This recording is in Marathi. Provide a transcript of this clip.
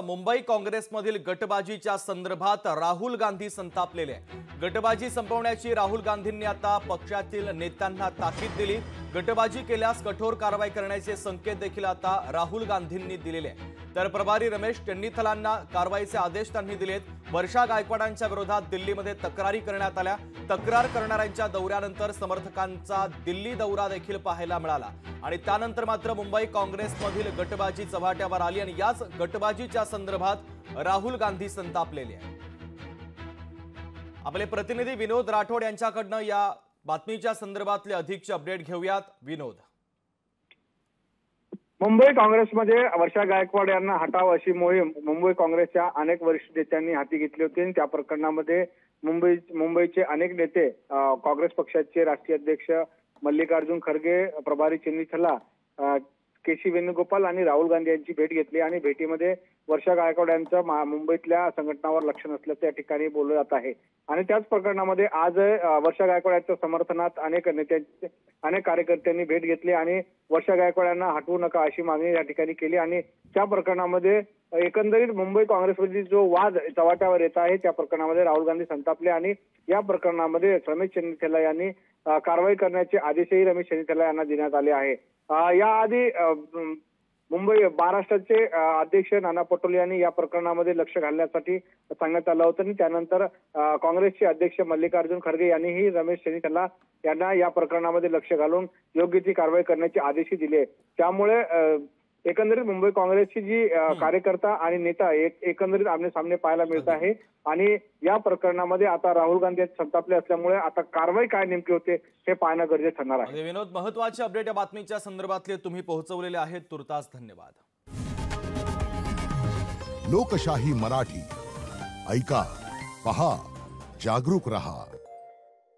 मुंबई काँग्रेसमधील गटबाजीच्या संदर्भात राहुल गांधी संतापलेले आहे। गटबाजी संपवण्याची राहुल गांधींनी आता पक्षातील नेत्यांना ताकीद दिली। गटबाजी केल्यास कठोर कारवाई करण्याचे संकेत देखील आता राहुल गांधींनी दिलेले आहे। तर प्रभारी रमेश टेन्नीथलांना कारवाईचे आदेश त्यांनी दिलेत। वर्षा गायकवाडांच्या विरोधात दिल्लीमध्ये तक्रारी करण्यात आल्या। तक्रार करणाऱ्यांच्या दौऱ्यानंतर समर्थकांचा दिल्ली दौरा देखील पाहायला मिळाला आणि त्यानंतर मात्र मुंबई काँग्रेसमधील गटबाजी चव्हाट्यावर आली आणि याच गटबाजीच्या संदर्भात राहुल गांधी संतापलेले आहेत। आपले प्रतिनिधी विनोद राठोड यांच्याकडनं या बातमीच्या संदर्भातले अधिकचे अपडेट घेऊयात। विनोद, मुंबई काँग्रेसमध्ये वर्षा गायकवाड यांना हटाव अशी मोहीम मुंबई काँग्रेसच्या अनेक वरिष्ठ नेत्यांनी हाती घेतली होती। त्या प्रकरणामध्ये मुंबईचे अनेक नेते, काँग्रेस पक्षाचे राष्ट्रीय अध्यक्ष मल्लिकार्जुन खरगे, प्रभारी चेन्नीथला, केसी वेणुगोपाल आणि राहुल गांधी यांची भेट घेतली आणि भेटीमध्ये वर्षा गायकवाड यांचं मुंबईतल्या संघटनावर लक्ष नसल्याचं या ठिकाणी बोललं जात आहे। आणि त्याच प्रकरणामध्ये आज वर्षा गायकवाड यांच्या समर्थनात अनेक कार्यकर्त्यांनी भेट घेतली आणि वर्षा गायकवाड यांना हटवू नका अशी मागणी या ठिकाणी केली। आणि त्या प्रकरणामध्ये एकंदरीत मुंबई काँग्रेसमधील जो वाद चव्हाट्यावर येत आहे त्या प्रकरणामध्ये राहुल गांधी संतापले आणि या प्रकरणामध्ये रमेश चेन्नीथला यांनी कारवाई करण्याचे आदेशही रमेश चेन्नीथला यांना देण्यात आले आहे। याआधी मुंबई महाराष्ट्राचे अध्यक्ष नाना पटोले यांनी या प्रकरणामध्ये लक्ष घालण्यासाठी सांगण्यात आलं होतं आणि त्यानंतर काँग्रेसचे अध्यक्ष मल्लिकार्जुन खरगे यांनीही रमेश चेन्नीथला यांना या प्रकरणामध्ये लक्ष घालून योग्य ती कारवाई करण्याचे आदेशही दिले। त्यामुळे एकंदरीत मुंबई काँग्रेसची जी कार्यकर्ता आणि नेता एकंदरीत आमने सामने पाहायला मिळत आहे आणि या प्रकरणामध्ये आता राहुल गांधी संतापले असल्यामुळे आता कारवाई काय नेमकी होते हे पाहणं गरजेचं ठरणार आहे। विनोद, महत्त्वाचे अपडेट या बातमीच्या संदर्भातले तुम्ही पोहोचवलेले आहेत, तुर्तास धन्यवाद। लोकशाही मराठी ऐका, पहा, जागरूक रहा।